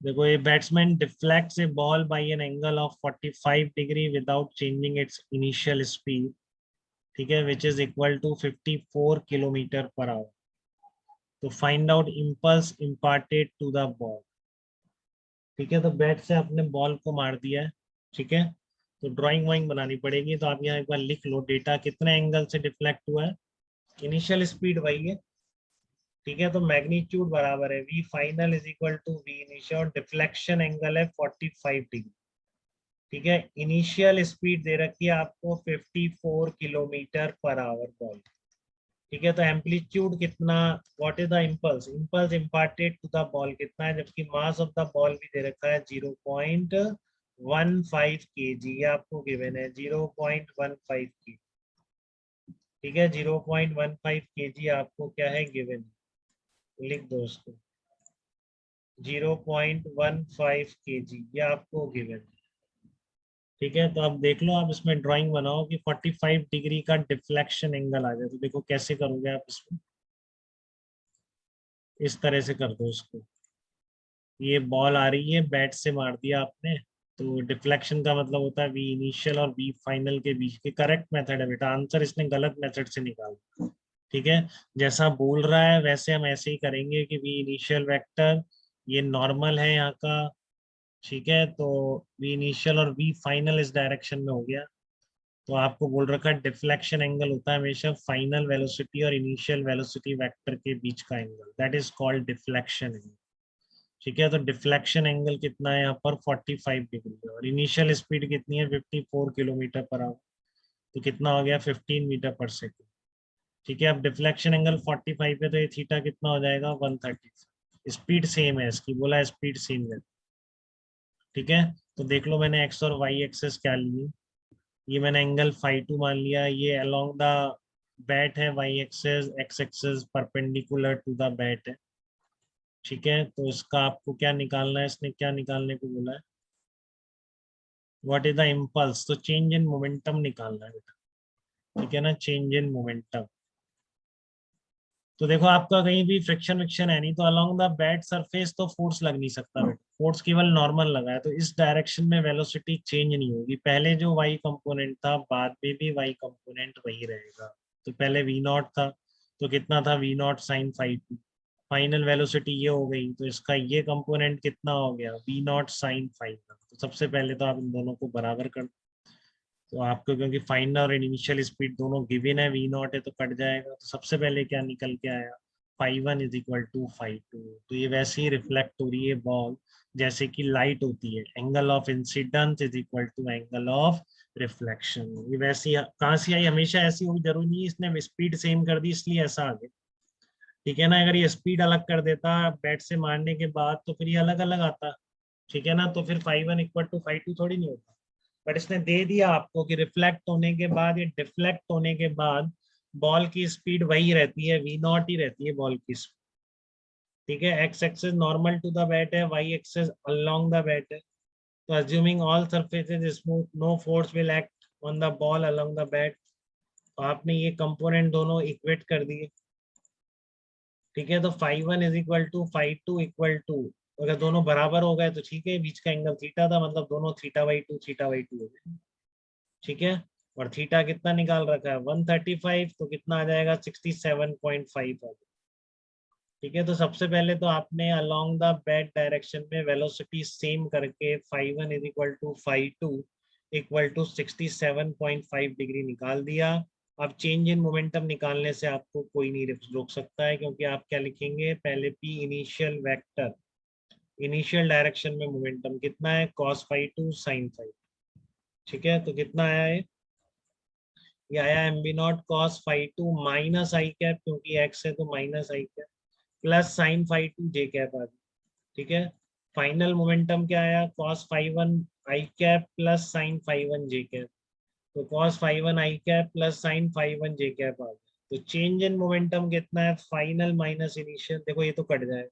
देखो ये batsman deflects a ball by an angle of 45 degree without changing its initial speed, ठीक है, which is equal to 54 kilometre per hour. तो find out impulse imparted to the ball. ठीक है, तो bat से आपने बॉल को मार दिया है, ठीक है, तो ड्राइंग वाइंग बनानी पड़ेगी। तो आप यहाँ एक बार लिख लो, डेटा कितने एंगल से डिफ्लेक्ट हुआ है, इनिशियल स्पीड वही है, ठीक है, तो मैग्नीट्यूड बराबर है V final is equal to V initial, deflection angle है 45 डिग्री, ठीक है, इनिशियल स्पीड दे रखी है आपको 54 किलोमीटर पर आवर बॉल, ठीक है, तो एम्पलीट्यूड कितना, what is the impulse, impulse imparted to the ball कितना है, जबकि मास ऑफ द बॉल भी दे रखा है 0.15 kg, ये आपको गिवन है 0.15 kg, ठीक है, 0.15 kg आपको क्या है गिवन, लिख दो उसको 0.15 kg, ये आपको गिवन, ठीक है, तो अब देख लो, आप इसमें ड्राइंग बनाओ कि 45 डिग्री का डिफ्लेक्शन एंगल आ जाए, तो देखो कैसे करोगे आप इसमें, इस तरह से कर दो इसको, ये बॉल आ रही है, बैट से मार दिया आपने, तो डिफ्लेक्शन का मतलब होता है वी इनिशियल और वी फाइनल के बीच के, करेक्ट मेथड है बेटा, आंसर इसने गलत मेथड से निकाला, ठीक है, जैसा बोल रहा है वैसे हम ऐसे ही करेंगे कि वी इनिशियल वेक्टर, ये नॉर्मल है यहाँ का, ठीक है, तो वी इनिशियल और वी फाइनल इस डायरेक्शन में हो गया, तो आपको बोल रखा है डिफ्लेक्शन एंगल होता है हमेशा फाइनल वेलोसिटी और इनिशियल वेलोसिटी वेक्टर के बीच का angle, that is called deflection angle, ठीक है, तो डिफ्लेक्शन एंगल कितना है यहाँ पर 45 डिग्री है, और इनिशियल स्पीड कितनी है 54 किलोमीटर पर आवर, तो कितना हो गया 15 मीटर पर सेकेंड, ठीक है, अब डिफ्लेक्शन एंगल 45 है, तो ये थीटा कितना हो जाएगा 130, स्पीड सेम है इसकी, बोला स्पीड सेम है, ठीक है, तो देख लो मैंने एक्स और वाई एक्सेस क्या ली, ये मैंने एंगल फाई टू मान लिया, ये अलोंग द बैट है, Y axis X axis perpendicular to the bat है, ठीक है, तो इसका आपको क्या निकालना है, इसने क्या निकालने को बोला है, व्हाट इज द इम्पल्स, तो चेंज इन मोमेंटम निकालना है बेटा, ठीक है ना, चेंज इन मोमेंटम, तो देखो आपका कहीं भी फ्रिक्शन विक्शन है नहीं, तो अलोंग द बैट सरफेस तो फोर्स लग नहीं सकता बेटा, फोर्स केवल नॉर्मल लगा है, तो इस डायरेक्शन में वेलोसिटी चेंज नहीं होगी, पहले जो वाई कंपोनेंट था बाद में भी वाई कंपोनेंट वही रहेगा, तो पहले वी नॉट था, तो कितना था V naught sine five, final velocity ये हो गई, तो इसका ये कंपोनेंट कितना हो गया वी नॉट साइन फाइव, तो सबसे पहले तो आप इन दोनों को बराबर कर, तो आपको क्योंकि फाइनल और इनिशियल स्पीड दोनों गिवन है, वी नॉट है तो कट जाएगा, तो सबसे पहले क्या निकल के आया, five one is equal to five two, तो ये वैसे ही रिफ्लेक्ट हो रही है बॉल जैसे कि लाइट होती है, angle of incidence is equal to angle of reflection, ये वैसी कहाँ से आई, हमेशा ऐसी होगी जरूरी नहीं, इसने स्पीड सेम कर दी इसलिए ऐसा आ गया, ठीक है ना, अगर ये स्पीड अलग कर देता बैट से मारने के बाद तो फिर ये अलग अलग आता, ठीक है ना, तो फिर five one equal to five two थोड़ी नहीं होता, बट इसने दे दिया आपको कि रिफ्लेक्ट होने के बाद या डिफ्लेक्ट होने के बाद बॉल की स्पीड वही रहती है, वी नॉट ही रहती है बॉल की स्पीड, ठीक है, x axis normal to the bat है, Y axis along the bat है, तो assuming all surfaces smooth no force will act on the ball along the bat, तो आपने ये कंपोनेंट दोनों इक्वेट कर दिए, ठीक है, तो five one is equal to five two equal to, अगर दोनों बराबर हो गए तो ठीक है, बीच का एंगल थीटा था, मतलब दोनों थीटा बाई टू हो गए, ठीक है, और थीटा कितना निकाल रखा है 135, तो कितना आ जाएगा 67.5 आ जाएगा, ठीक है, तो सबसे पहले तो आपने अलोंग द बैट डायरेक्शन में वेलोसिटी सेम करके five one is equal to five two equal to 67.5 degree निकाल दिया, अब चेंज इन मोमेंटम निकालने से आपको कोई नहीं रोक सकता है, क्योंकि आप क्या लिखेंगे, पहले p initial vector, initial direction में मोमेंटम कितना है cos five two sine five, ठीक है, तो कितना आया है, ये आया m b naught cos five two minus i cap, क्योंकि एक्स है तो minus i cap, plus sine five two j cap आ गई, ठीक है, फाइनल मोमेंटम क्या आया cos five one i cap plus sine five one j cap, तो cos five one i cap plus sine five one j cap आ गया, तो चेंज इन मोमेंटम कितना है फाइनल माइनस इनिशियल, देखो ये तो कट जाएगा,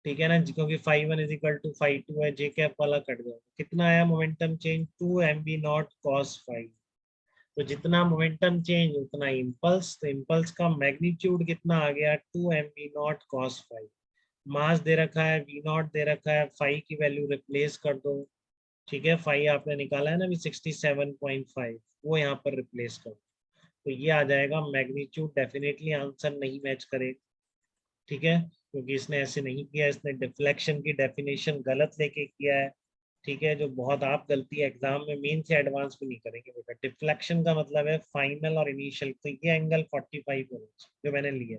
ठीक है ना, क्योंकि five one is equal to five two है, जे कैप वाला कट जाएगा, कितना आया momentum change to m b naught cos five, तो जितना मोमेंटम चेंज उतना इम्पल्स, तो इम्पल्स का मैग्नीट्यूड कितना आ गया to m b naught cos five, mass दे रखा है, वी नॉट दे रखा है, फाई की वैल्यू रिप्लेस कर दो, ठीक है, फाई आपने निकाला है ना अभी 67.5, वो यहाँ पर रिप्लेस कर दो, तो ये आ जाएगा मैग्नीट्यूड। डेफिनेटली आंसर नहीं मैच करेगा, ठीक है, क्योंकि इसने ऐसे नहीं किया, इसने डिफ्लेक्शन की डेफिनेशन गलत लेके किया है, ठीक है, जो बहुत आप गलती एग्जाम में मेन से एडवांस भी नहीं करेंगे बेटा। डिफ्लेक्शन का मतलब है फाइनल और इनिशियल, तो ये एंगल 45 होना चाहिए जो मैंने लिया,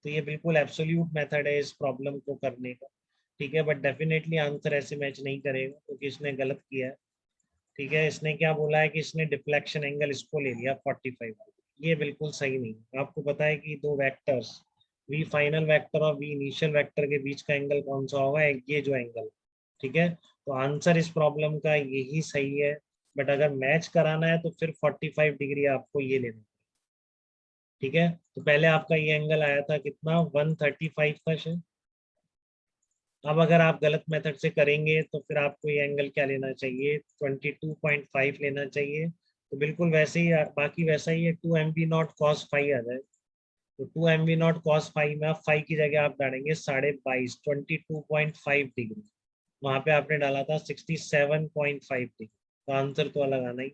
तो ये बिल्कुल एब्सोल्यूट मेथड है इस प्रॉब्लम को करने का, ठीक है, बट डेफिनेटली आंसर ऐसे मैच नहीं करेगा क्योंकि इसने गलत किया है, ठीक है। इसने क्या बोला है कि इसने डिफ्लेक्शन एंगल इसको ले लिया 45, ये बिल्कुल सही नहीं है। आपको पता है कि दो वेक्टर्स वी फाइनल वेक्टर और वी इनिशियल वेक्टर के बीच का एंगल कौन सा होगा, ये जो एंगल, ठीक है, तो आंसर इस प्रॉब्लम का यही सही है। बट अगर मैच कराना है तो फिर 45 डिग्री आपको ये लेना है, ठीक है। तो पहले आपका ये एंगल आया था कितना, 135 का शायद। अब अगर आप गलत मेथड से करेंगे तो फिर आपको ये एंगल क्या लेना चाहिए, 22.5 लेना चाहिए, तो बिल्कुल वैसे ही बाकी वैसा ही है, 2 mv0 cos फाई आ जाए, तो 2 mv0 cos फाई में आप फाई की जगह आप डालेंगे 22.5, 22.5 डिग्री, वहां पे आपने डाला था 67.5 डिग्री, तो आंसर तो अलग आना ही,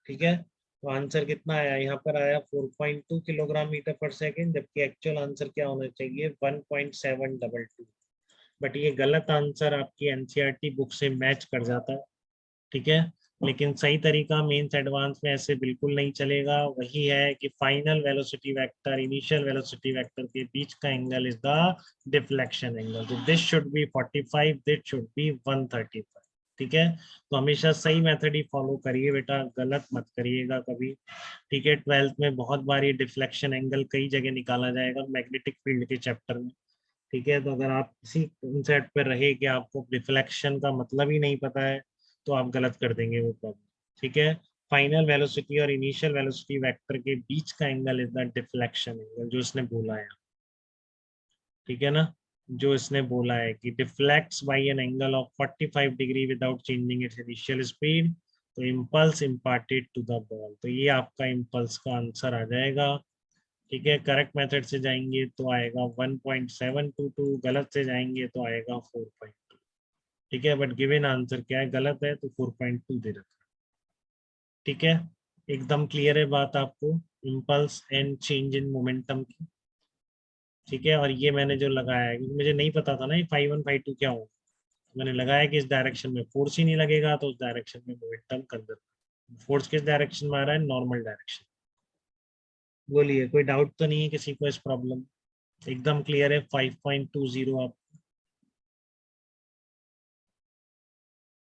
ठीक है। तो आंसर कितना आया, यहाँ पर आया 4.2 किलोग्राम मीटर पर सेकेंड, जबकि एक्चुअल आंसर क्या होना चाहिए 1.722, बट ये गलत आंसर आपकी एनसीईआरटी बुक से मैच कर जाता है, ठीक है। लेकिन सही तरीका मेंस एडवांस में ऐसे बिल्कुल नहीं चलेगा, वही है कि final velocity vector initial velocity vector के बीच का angle is the deflection angle, तो this should be 45, this should be 135, ठीक है। तो हमेशा सही मेथड ही फॉलो करिए बेटा, गलत मत करिएगा कभी, ठीक है। 12th में बहुत बार ये डिफ्लेक्शन एंगल कई जगह निकाला जाएगा मैग्नेटिक फील्ड के चैप्टर में, ठीक है। तो अगर आप इसी कंसेप्ट पर रहे कि आपको डिफ्लेक्शन का मतलब ही नहीं पता है तो आप गलत कर देंगे वो प्रॉब्लम, ठीक है। फाइनल वेलोसिटी और इनिशियल वेलोसिटी वेक्टर के बीच का angle is the deflection angle, जो इसने बोला है, ठीक है ना, जो इसने बोला है कि deflects by an angle of 45 degree without changing its initial speed, तो impulse imparted to the ball, तो ये आपका इम्पल्स का आंसर आ जाएगा, ठीक है। करेक्ट मेथड से जाएंगे तो आएगा 1.722, गलत से जाएंगे तो आएगा 4.2, ठीक है। बट गिवन आंसर क्या है, गलत है तो 4.2 दे रखा है, ठीक है। एकदम क्लियर है बात आपको, impulse and change in momentum की, ठीक है। और ये मैंने जो लगाया है क्योंकि मुझे नहीं पता था ना ये 5.1 5.2 क्या होगा, मैंने लगाया कि इस डायरेक्शन में फोर्स ही नहीं लगेगा तो उस डायरेक्शन में मोमेंटम कंजर्व, फोर्स किस डायरेक्शन में आ रहा है, नॉर्मल डायरेक्शन। बोलिए कोई डाउट तो नहीं है किसी को इस प्रॉब्लम, एकदम क्लियर है 5.20 आप